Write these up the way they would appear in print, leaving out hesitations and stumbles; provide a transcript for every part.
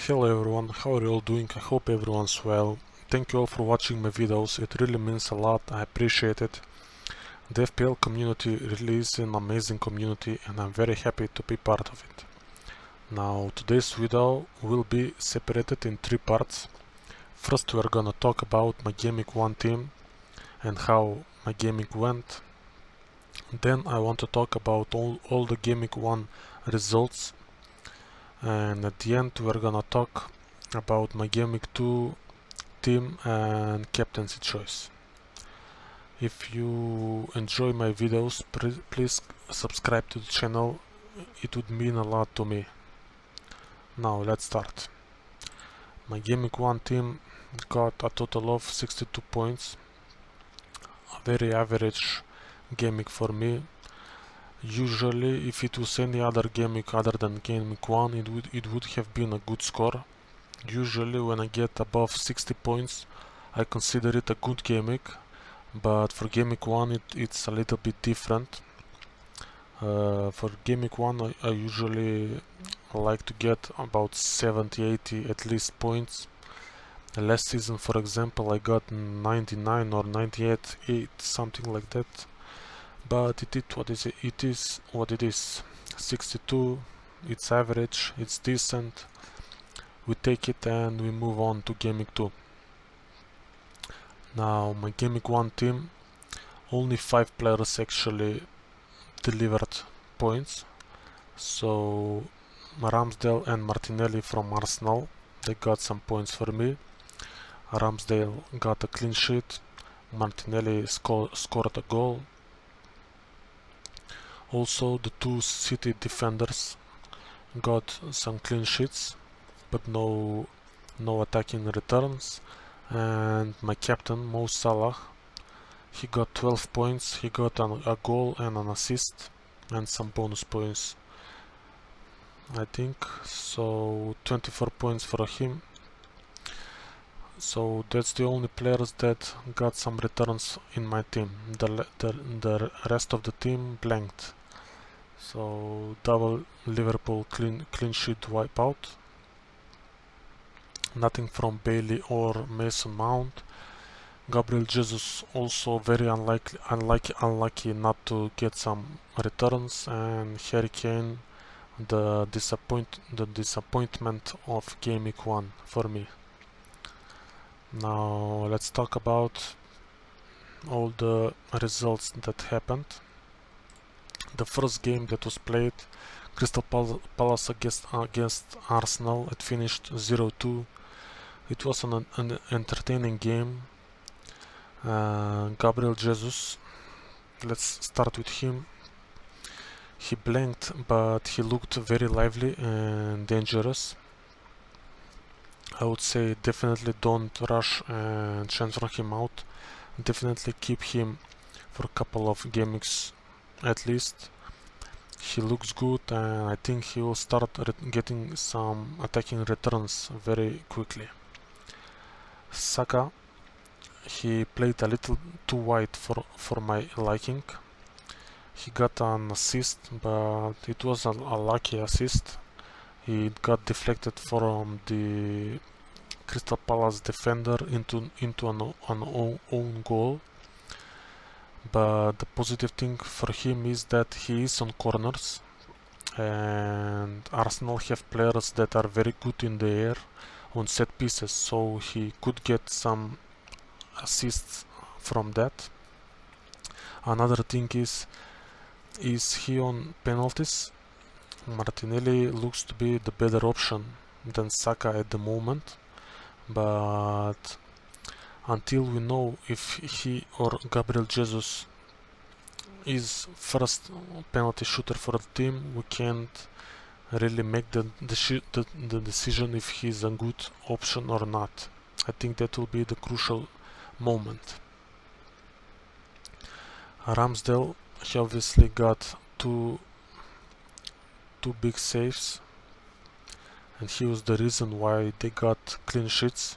Hello everyone, how are you all doing? I hope everyone's well. Thank you all for watching my videos, it really means a lot, I appreciate it. The FPL community really is an amazing community and I'm very happy to be part of it. Now today's video will be separated in three parts. First we're gonna talk about my Gameweek 1 team and how my Gameweek went. Then I want to talk about all the Gameweek 1 results. And at the end we're gonna talk about my Gameweek 2 team and captaincy choice. If you enjoy my videos, please subscribe to the channel, it would mean a lot to me. Now let's start. My Gameweek 1 team got a total of 62 points, a very average Gameweek for me. Usually if it was any other Gameweek other than Gameweek 1 it would have been a good score. Usually when I get above 60 points I consider it a good Gameweek, but for Gameweek 1 it's a little bit different. For Gameweek 1 I usually like to get about 70-80 at least points. Last season for example I got 99 or 98, something like that. But it is what it is. 62, it's average, it's decent. We take it and we move on to Gameweek 2. Now my Gameweek 1 team, only 5 players actually delivered points. So Ramsdale and Martinelli from Arsenal, they got some points for me. Ramsdale got a clean sheet, Martinelli scored a goal. Also the two City defenders got some clean sheets, but no attacking returns. And my captain Mo Salah, he got 12 points, he got a goal and an assist and some bonus points, I think, so 24 points for him. So that's the only players that got some returns in my team. The rest of the team blanked. So double Liverpool clean sheet wipeout. Nothing from Bailey or Mason Mount. Gabriel Jesus also very unlucky not to get some returns, and Harry Kane the disappointment of Gameweek 1 for me. Now let's talk about all the results that happened. The first game that was played, Crystal Palace against Arsenal, it finished 0-2. It was an entertaining game. Gabriel Jesus, let's start with him. He blanked, but he looked very lively and dangerous. I would say definitely don't rush and transfer him out. Definitely keep him for a couple of gameweeks at least. He looks good and I think he will start getting some attacking returns very quickly. Saka, he played a little too wide for my liking. He got an assist, but it was a lucky assist. He got deflected from the Crystal Palace defender into an own goal. But the positive thing for him is that he is on corners, and Arsenal have players that are very good in the air on set pieces, so he could get some assists from that. Another thing is he on penalties? Martinelli looks to be the better option than Saka at the moment, but until we know if he or Gabriel Jesus is first penalty shooter for the team, we can't really make the decision if he's a good option or not. I think that will be the crucial moment. Ramsdale, he obviously got two big saves, and he was the reason why they got clean sheets.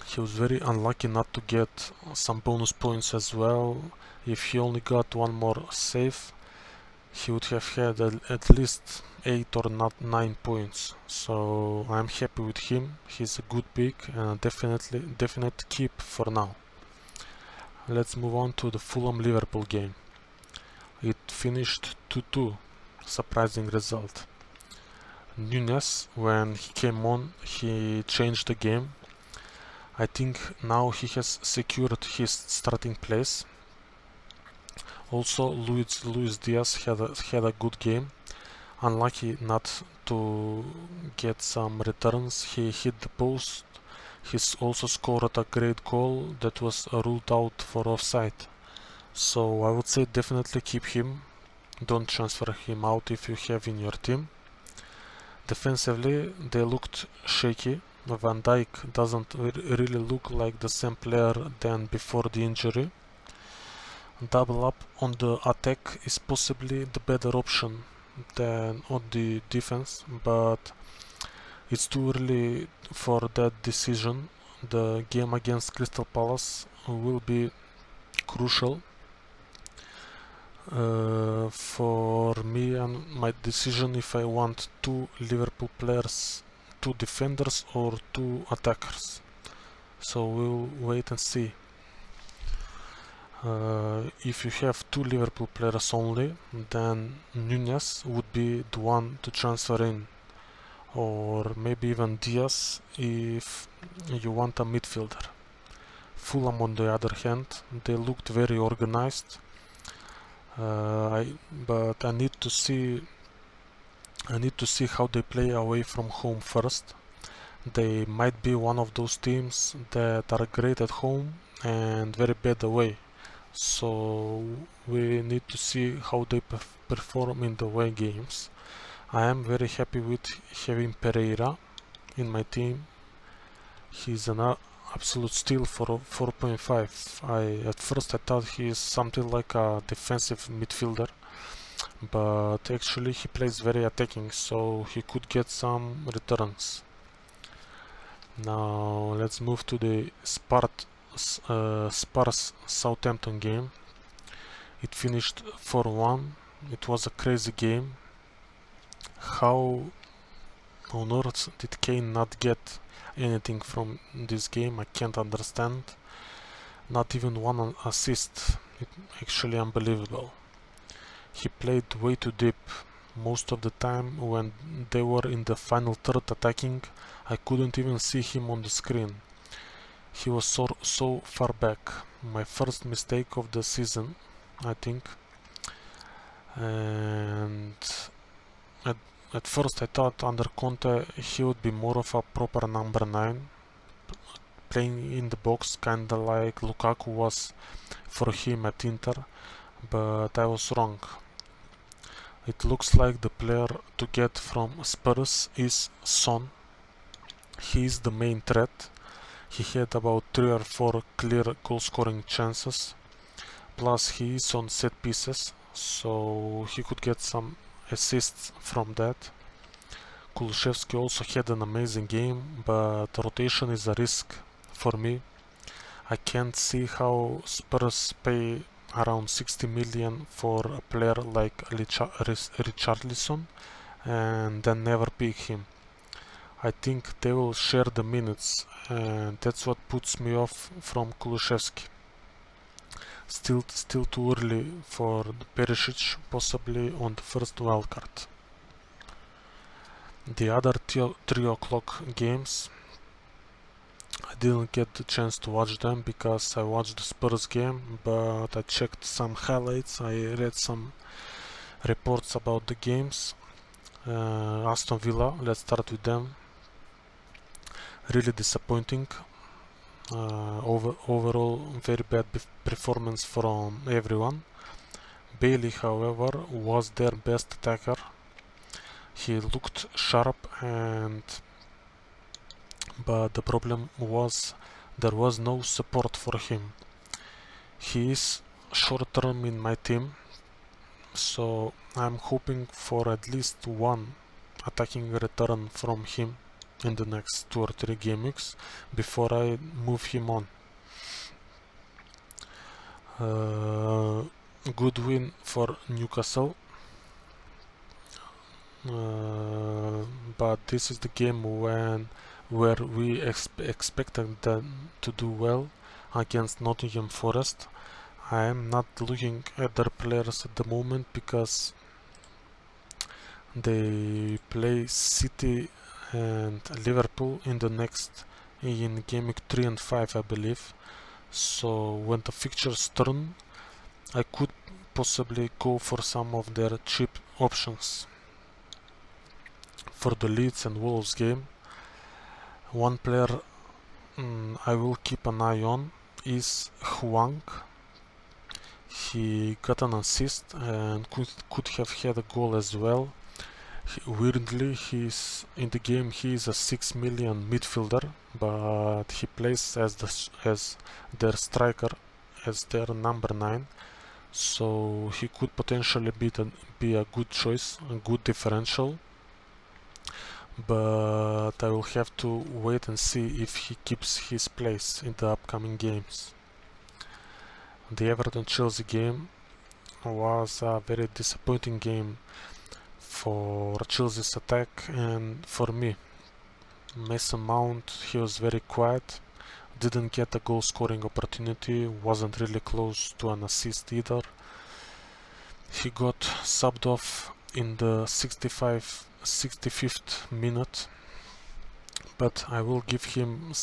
He was very unlucky not to get some bonus points as well. If he only got one more save, he would have had at least 8 or 9 points. So I'm happy with him. He's a good pick and a definite keep for now. Let's move on to the Fulham-Liverpool game. It finished 2-2, surprising result. Nunes, when he came on, he changed the game. I think now he has secured his starting place. Also, Luis Diaz had a good game. Unlucky not to get some returns. He hit the post. He's also scored a great goal that was ruled out for offside. So I would say definitely keep him. Don't transfer him out if you have in your team. Defensively, they looked shaky. Van Dijk doesn't really look like the same player than before the injury. Double up on the attack is possibly the better option than on the defense, but it's too early for that decision. The game against Crystal Palace will be crucial for me and my decision if I want 2 Liverpool players, 2 defenders or 2 attackers. So we'll wait and see. If you have 2 Liverpool players only, then Nunes would be the one to transfer in, or maybe even Diaz if you want a midfielder. Fulham, on the other hand, they looked very organized, but I need to see how they play away from home first. They might be one of those teams that are great at home and very bad away. So we need to see how they perform in the away games. I am very happy with having Pereira in my team. He's an absolute steal for 4.5. At first I thought he is something like a defensive midfielder, but actually he plays very attacking, so he could get some returns. Now let's move to the Spurs Southampton game. It finished 4-1. It was a crazy game. How on earth did Kane not get anything from this game? I can't understand. Not even one assist. It's actually unbelievable. He played way too deep. Most of the time when they were in the final third attacking, I couldn't even see him on the screen. He was so far back. My first mistake of the season, I think. And at first I thought under Conte he would be more of a proper number 9, playing in the box kinda like Lukaku was for him at Inter, but I was wrong. It looks like the player to get from Spurs is Son. He is the main threat. He had about 3 or 4 clear goal scoring chances, plus he is on set pieces, so he could get some assists from that. Kulusevski also had an amazing game, but rotation is a risk for me. I can't see how Spurs pay around 60 million for a player like Richarlison and then never pick him. I think they will share the minutes, and that's what puts me off from Kulusevski. Still too early for Perisic, possibly on the first wildcard. The other 3 o'clock games, I didn't get the chance to watch them because I watched the Spurs game, but I checked some highlights, I read some reports about the games. Aston Villa, let's start with them. Really disappointing. Overall, very bad performance from everyone. Bailey, however, was their best attacker. He looked sharp, but the problem was there was no support for him. He is short term in my team, so I'm hoping for at least one attacking return from him in the next 2 or 3 game weeks before I move him on. Good win for Newcastle. but this is the game where we expected them to do well against Nottingham Forest. I am not looking at their players at the moment because they play City and Liverpool in game week 3 and 5, I believe. So when the fixtures turn, I could possibly go for some of their cheap options. For the Leeds and Wolves game, one player I will keep an eye on is Huang. He got an assist and could have had a goal as well. Weirdly, in the game he is a 6 million midfielder, but he plays as their striker, as their number 9. So he could potentially be a good choice, a good differential. But I will have to wait and see if he keeps his place in the upcoming games. The Everton-Chelsea game was a very disappointing game for Chelsea's attack and for me. Mason Mount, he was very quiet, didn't get a goal scoring opportunity, wasn't really close to an assist either. He got subbed off in the 65th minute, but I will give him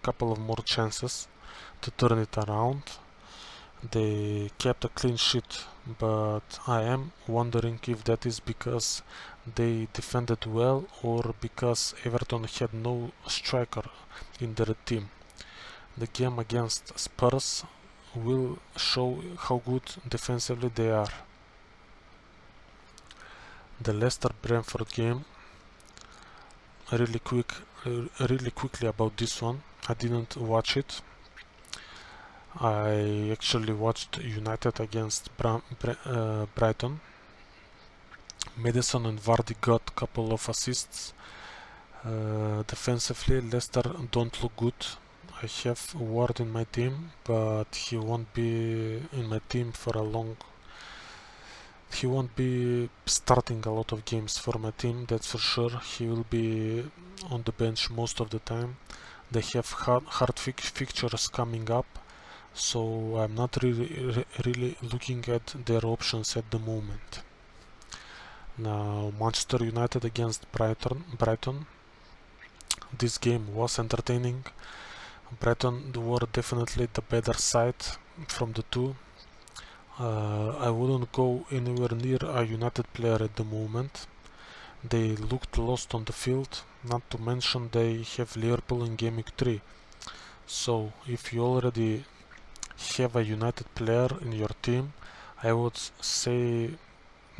couple of more chances to turn it around. They kept a clean sheet, but I am wondering if that is because they defended well or because Everton had no striker in their team. The game against Spurs will show how good defensively they are. The Leicester-Brentford game, really quickly about this one. I didn't watch it. I actually watched United against Brighton. Maddison and Vardy got a couple of assists. Defensively, Leicester don't look good. I have Ward in my team, but he won't be in my team for a long. He won't be starting a lot of games for my team, that's for sure. He will be on the bench most of the time. They have hard fixtures coming up, so I'm not really looking at their options at the moment. Now, Manchester United against Brighton. This game was entertaining. Brighton were definitely the better side from the two. I wouldn't go anywhere near a United player at the moment. They looked lost on the field, not to mention they have Liverpool in Game Week 3. So if you already have a United player in your team, I would say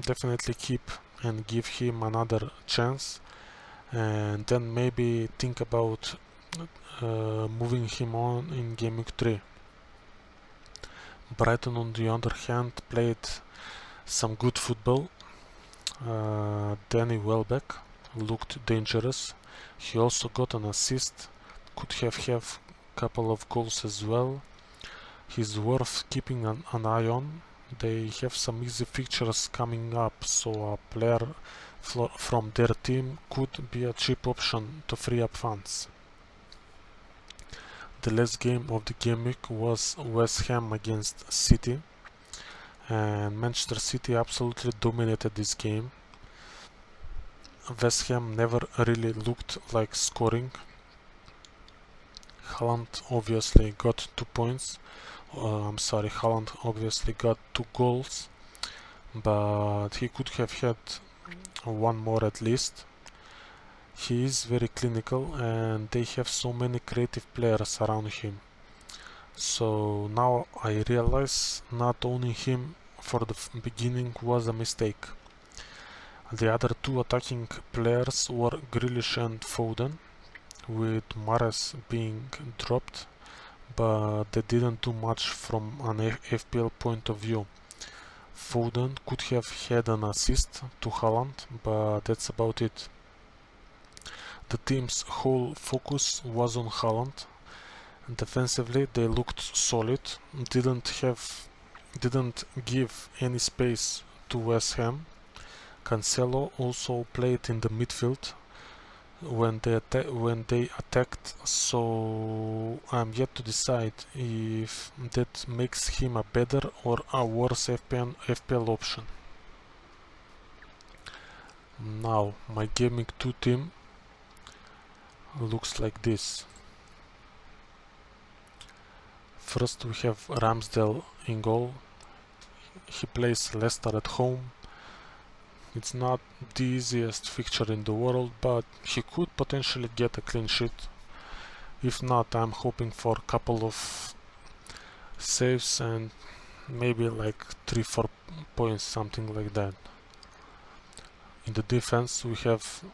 definitely keep and give him another chance, and then maybe think about moving him on in Game Week 3. Brighton, on the other hand, played some good football. Danny Welbeck looked dangerous. He also got an assist, could have a couple of goals as well. He's worth keeping an eye on. They have some easy fixtures coming up, so a player from their team could be a cheap option to free up funds. The last game of the game week was West Ham against City, and Manchester City absolutely dominated this game. West Ham never really looked like scoring. Haaland obviously got 2 points. Haaland obviously got 2 goals, but he could have had one more at least. He is very clinical and they have so many creative players around him. So now I realize not owning him for the beginning was a mistake. The other two attacking players were Grealish and Foden, with Mahrez being dropped, but they didn't do much from an FPL point of view. Foden could have had an assist to Haaland, but that's about it. The team's whole focus was on Haaland. Defensively, they looked solid, didn't give any space to West Ham, Cancelo also played in the midfield when they attacked, so I'm yet to decide if that makes him a better or a worse FPL option. Now my Gameweek 2 team looks like this. First we have Ramsdale in goal. He plays Leicester at home. It's not the easiest fixture in the world, but he could potentially get a clean sheet. If not, I'm hoping for a couple of saves and maybe like 3-4 points, something like that. In the defense we have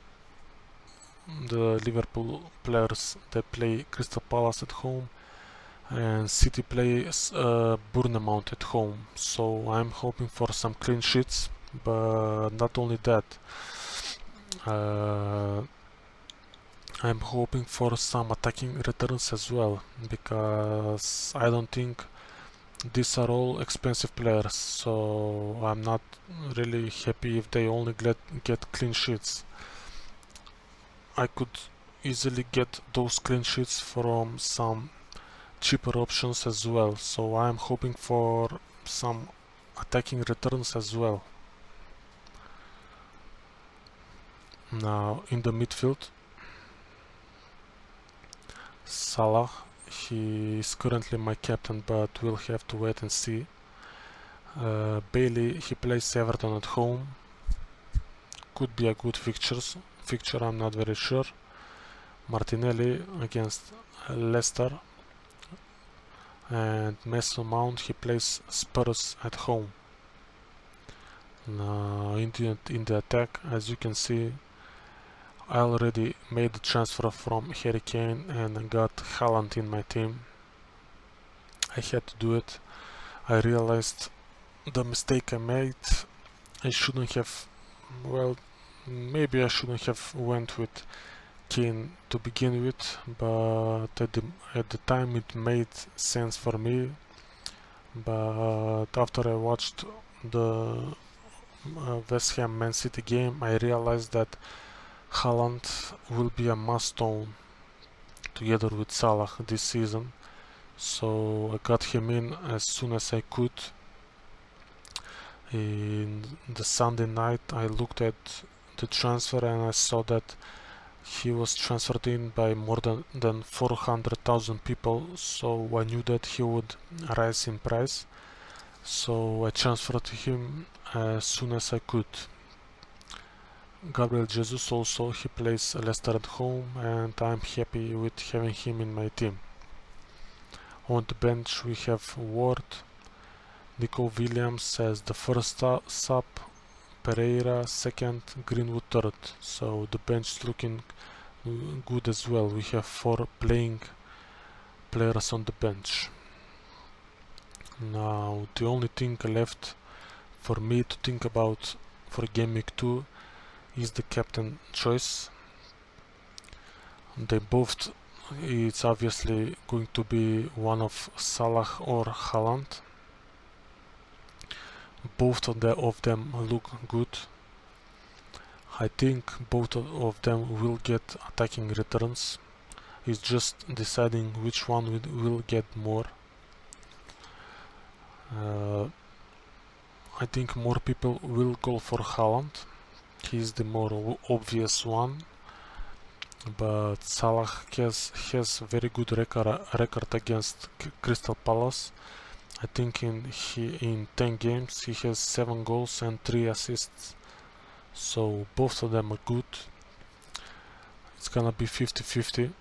the Liverpool players that play Crystal Palace at home, and City plays Bournemouth at home, so I'm hoping for some clean sheets. But not only that, I'm hoping for some attacking returns as well, because I don't think these are all expensive players, so I'm not really happy if they only get clean sheets. I could easily get those clean sheets from some cheaper options as well, so I'm hoping for some attacking returns as well. Now in the midfield, Salah, he is currently my captain, but we'll have to wait and see. Bailey, he plays Everton at home. Could be a good fixture, I'm not very sure. Martinelli against Leicester. And Mason Mount, he plays Spurs at home. Now in the attack, as you can see, I already made the transfer from Harry Kane and got Haaland in my team. I had to do it. I realized the mistake I made. I shouldn't have, well, maybe I shouldn't have went with Kane to begin with, but at the time it made sense for me. But after I watched the West Ham Man City game, I realized that Haaland will be a must-own together with Salah this season, so I got him in as soon as I could. In the Sunday night I looked at the transfer and I saw that he was transferred in by more than 400,000 people, so I knew that he would rise in price, so I transferred him as soon as I could. Gabriel Jesus also, he plays Leicester at home, and I'm happy with having him in my team. On the bench we have Ward, Nico Williams as the first sub, Pereira second, Greenwood third, so the bench is looking good as well. We have 4 playing players on the bench. Now the only thing left for me to think about for Gameweek 2 is the captain choice. They both, it's obviously going to be one of Salah or Haaland. Both of them look good. I think both of them will get attacking returns. It's just deciding which one will get more. I think more people will go for Haaland. He's the more obvious one, but Salah has very good record against Crystal Palace. I think in 10 games he has 7 goals and 3 assists, so both of them are good. It's gonna be 50-50.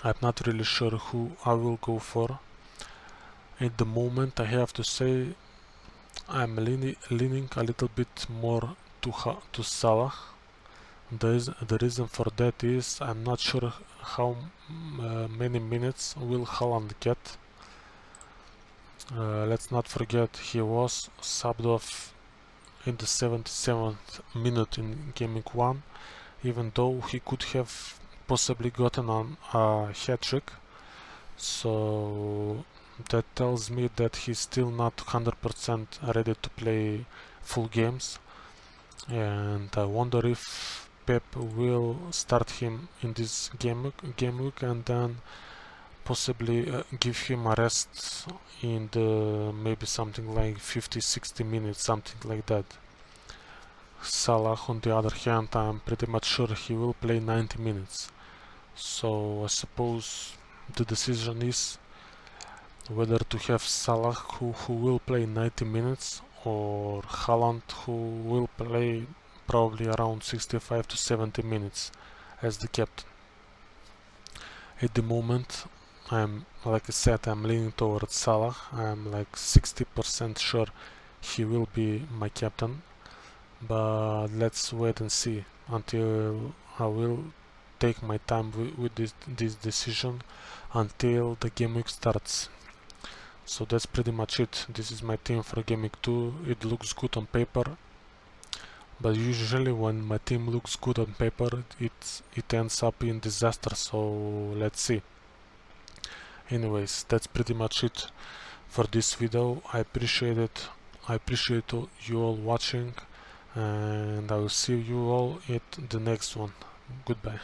I'm not really sure who I will go for. At the moment I have to say I'm leaning a little bit more to Salah. The reason for that is I'm not sure how many minutes will Haaland get. Let's not forget he was subbed off in the 77th minute in Gameweek 1, even though he could have possibly gotten on a hat-trick, so that tells me that he's still not 100% ready to play full games. and I wonder if Pep will start him in this game week and then possibly give him a rest in the maybe something like 50-60 minutes, something like that. Salah, on the other hand, I'm pretty much sure he will play 90 minutes. So I suppose the decision is whether to have Salah who will play 90 minutes or Haaland who will play probably around 65 to 70 minutes as the captain. At the moment, like I said, I'm leaning towards Salah. I'm like 60% sure he will be my captain, but let's wait and see until I will take my time with this decision until the game week starts. So that's pretty much it. This is my team for Game Week 2. It looks good on paper, but usually when my team looks good on paper, it ends up in disaster, so let's see. Anyways, that's pretty much it for this video. I appreciate it. I appreciate you all watching, and I will see you all at the next one. Goodbye.